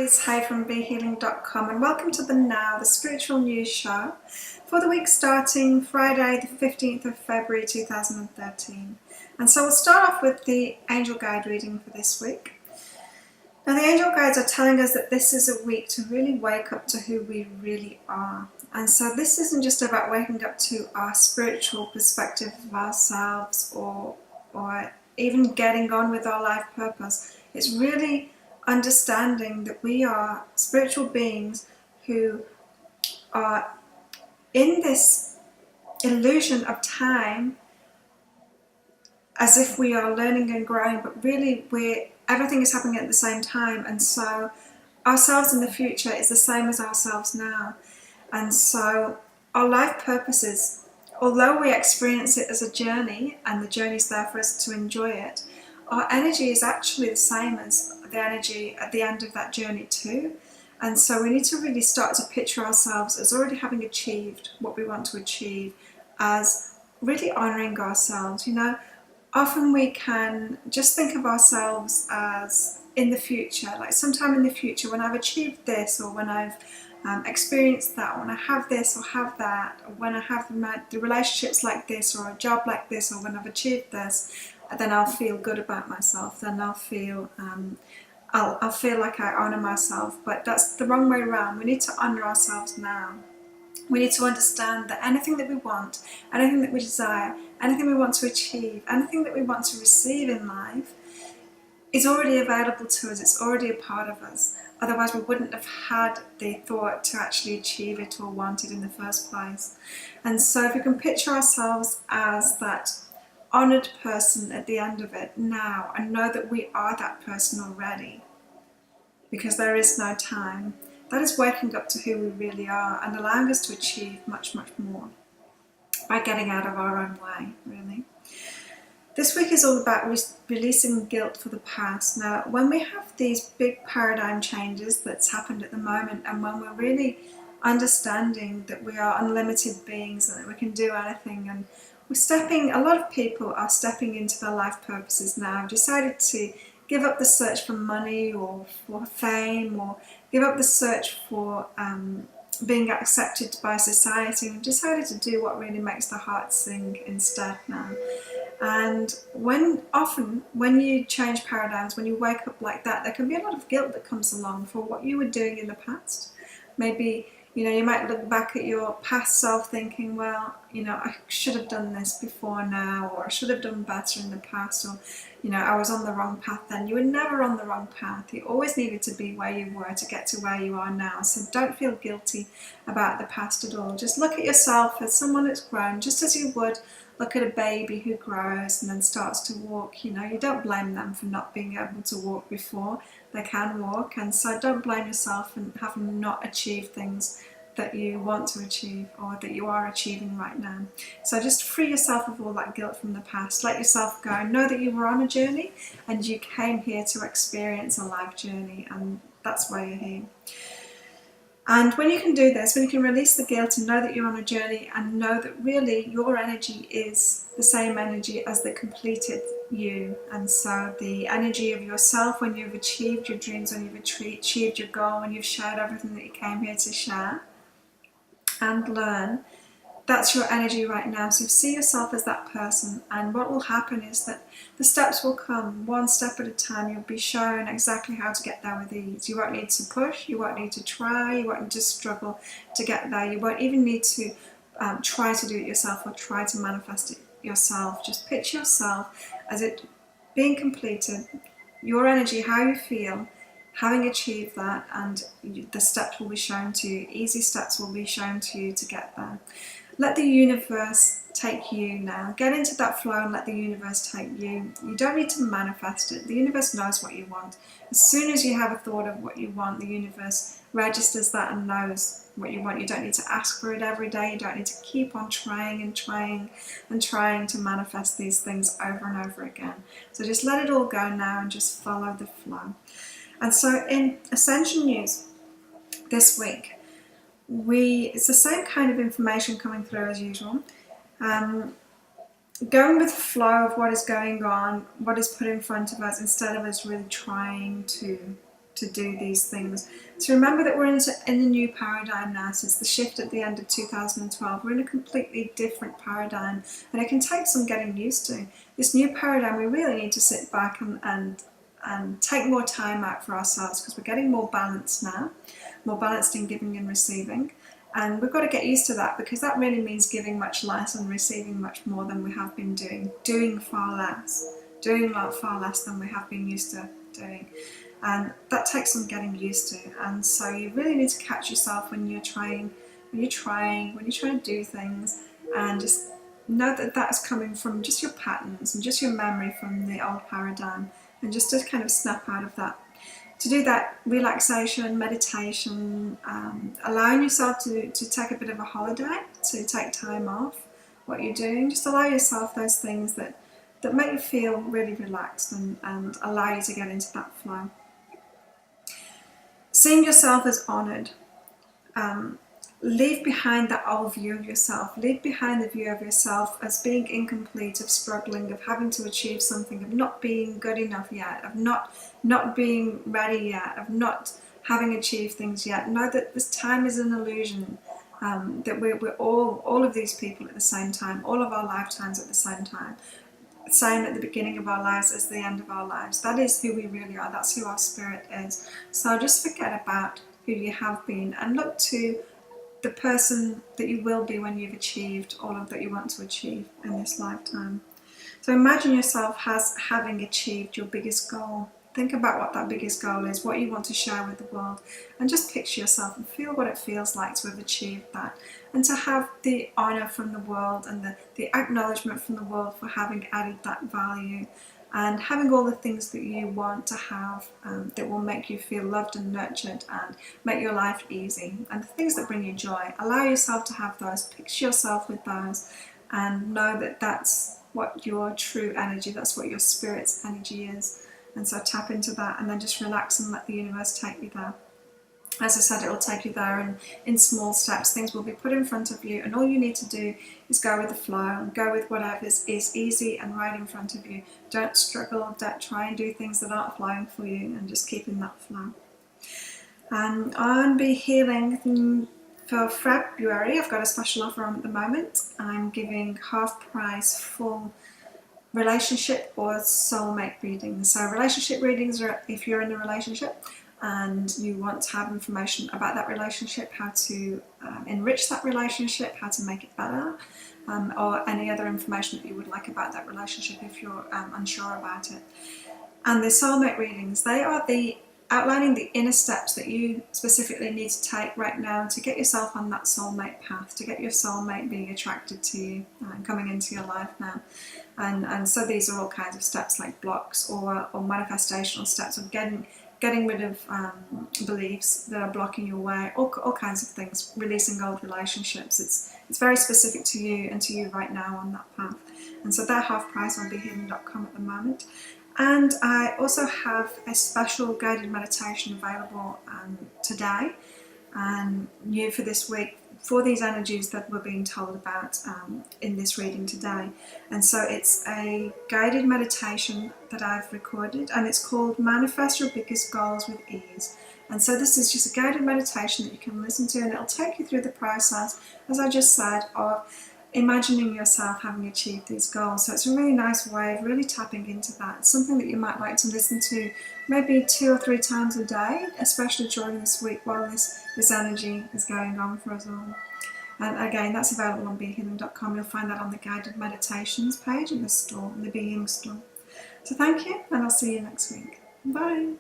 it's Hay from BeHealing.com and welcome to the Now, the Spiritual News Show for the week starting Friday the 15th of February 2013. And so we'll start off with the Angel Guide reading for this week. Now the Angel Guides are telling us that this is a week to really wake up to who we really are. And so this isn't just about waking up to our spiritual perspective of ourselves or even getting on with our life purpose. It's really understanding that we are spiritual beings who are in this illusion of time as if we are learning and growing, but really everything is happening at the same time, and so ourselves in the future is the same as ourselves now. And so our life purposes, although we experience it as a journey and the journey is there for us to enjoy it, our energy is actually the same as the energy at the end of that journey too. And so we need to really start to picture ourselves as already having achieved what we want to achieve, as really honouring ourselves. You know, often we can just think of ourselves as in the future, like sometime in the future when I've achieved this, or when I've experienced that, or when I have this or have that, or when I have the relationships like this, or a job like this, or when I've achieved this, then I'll feel good about myself, then I'll feel I'll feel like I honour myself. But that's the wrong way around. We need to honour ourselves now. We need to understand that anything that we want, anything that we desire, anything we want to achieve, anything that we want to receive in life is already available to us. It's already a part of us. Otherwise we wouldn't have had the thought to actually achieve it or want it in the first place. And so if we can picture ourselves as that honoured person at the end of it now, and know that we are that person already, because there is no time, that is waking up to who we really are and allowing us to achieve much, much more by getting out of our own way, really. This week is all about releasing guilt for the past. Now, when we have these big paradigm changes that's happened at the moment, and when we're really understanding that we are unlimited beings and that we can do anything, and a lot of people are stepping into their life purposes now, decided to give up the search for money or for fame, or give up the search for being accepted by society, and decided to do what really makes the heart sing instead now. And often when you change paradigms, when you wake up like that, there can be a lot of guilt that comes along for what you were doing in the past. Maybe, you know, you might look back at your past self thinking, well, you know, I should have done this before now, or I should have done better in the past, or, you know, I was on the wrong path then. You were never on the wrong path. You always needed to be where you were to get to where you are now. So don't feel guilty about the past at all. Just look at yourself as someone that's grown, just as you would look at a baby who grows and then starts to walk. You know, you don't blame them for not being able to walk before they can walk, and so don't blame yourself for having not achieved things that you want to achieve or that you are achieving right now. So just free yourself of all that guilt from the past. Let yourself go. Know that you were on a journey and you came here to experience a life journey, and that's why you're here. And when you can do this, when you can release the guilt and know that you're on a journey, and know that really your energy is the same energy as the completed you, and so the energy of yourself when you've achieved your dreams, when you've achieved your goal, when you've shared everything that you came here to share and learn, that's your energy right now. So see yourself as that person, and what will happen is that the steps will come one step at a time. You'll be shown exactly how to get there with ease. You won't need to push, you won't need to try, you won't need to struggle to get there. You won't even need to try to do it yourself or try to manifest it yourself. Just picture yourself as it being completed, your energy, how you feel, having achieved that, and the steps will be shown to you. Easy steps will be shown to you to get there. Let the universe take you now. Get into that flow and let the universe take you. You don't need to manifest it. The universe knows what you want. As soon as you have a thought of what you want, the universe registers that and knows what you want. You don't need to ask for it every day. You don't need to keep on trying and trying and trying to manifest these things over and over again. So just let it all go now and just follow the flow. And so in Ascension News this week, it's the same kind of information coming through as usual. Going with the flow of what is going on, what is put in front of us, instead of us really trying to to do these things. To remember that we're in the new paradigm now. Since the shift at the end of 2012, we're in a completely different paradigm, and it can take some getting used to. This new paradigm, we really need to sit back and take more time out for ourselves, because we're getting more balanced now, more balanced in giving and receiving. And we've got to get used to that, because that really means giving much less and receiving much more than we have been doing far less than we have been used to doing. And that takes some getting used to. And so you really need to catch yourself when you're trying to do things, and just know that that's coming from just your patterns and just your memory from the old paradigm, and just to kind of snap out of that. To do that, relaxation, meditation, allowing yourself to take a bit of a holiday, to take time off what you're doing. Just allow yourself those things that make you feel really relaxed and allow you to get into that flow. Seeing yourself as honoured. Leave behind that old view of yourself. Leave behind the view of yourself as being incomplete, of struggling, of having to achieve something, of not being good enough yet, of not being ready yet, of not having achieved things yet. Know that this time is an illusion, that we're all of these people at the same time, all of our lifetimes at the same time. Same at the beginning of our lives as the end of our lives. That is who we really are. That's who our spirit is. So just forget about who you have been and look to the person that you will be when you've achieved all of that you want to achieve in this lifetime. So imagine yourself as having achieved your biggest goal. Think about what that biggest goal is, what you want to share with the world, and just picture yourself and feel what it feels like to have achieved that, and to have the honour from the world and the acknowledgement from the world for having added that value, and having all the things that you want to have, that will make you feel loved and nurtured and make your life easy, and the things that bring you joy. Allow yourself to have those, picture yourself with those, and know that that's what your true energy, that's what your spirit's energy is. And so tap into that, and then just relax and let the universe take you there. As I said, it will take you there, and in small steps things will be put in front of you, and all you need to do is go with the flow and go with whatever is easy and right in front of you. Don't struggle, don't try and do things that aren't flowing for you, and just keep in that flow. And on Be Healing for February, I've got a special offer on at the moment. I'm giving half price full relationship or soulmate readings. So relationship readings are if you're in a relationship and you want to have information about that relationship, how to enrich that relationship, how to make it better, or any other information that you would like about that relationship if you're unsure about it. And the soulmate readings, they are outlining the inner steps that you specifically need to take right now to get yourself on that soulmate path, to get your soulmate being attracted to you and coming into your life now. And so these are all kinds of steps, like blocks or manifestational steps of getting rid of beliefs that are blocking your way, all kinds of things, releasing old relationships. It's very specific to you and to you right now on that path. And so they're half price on BeHealing.com at the moment. And I also have a special guided meditation available today and new for this week, for these energies that we're being told about in this reading today. And so it's a guided meditation that I've recorded, and it's called Manifest Your Biggest Goals with Ease. And so this is just a guided meditation that you can listen to, and it'll take you through the process, as I just said, of imagining yourself having achieved these goals. So it's a really nice way of really tapping into that. It's something that you might like to listen to maybe 2 or 3 times a day, especially during this week while this energy is going on for us all. And again, that's available on BeHealing.com. You'll find that on the guided meditations page in the store, in the Being store. So thank you, and I'll see you next week. Bye.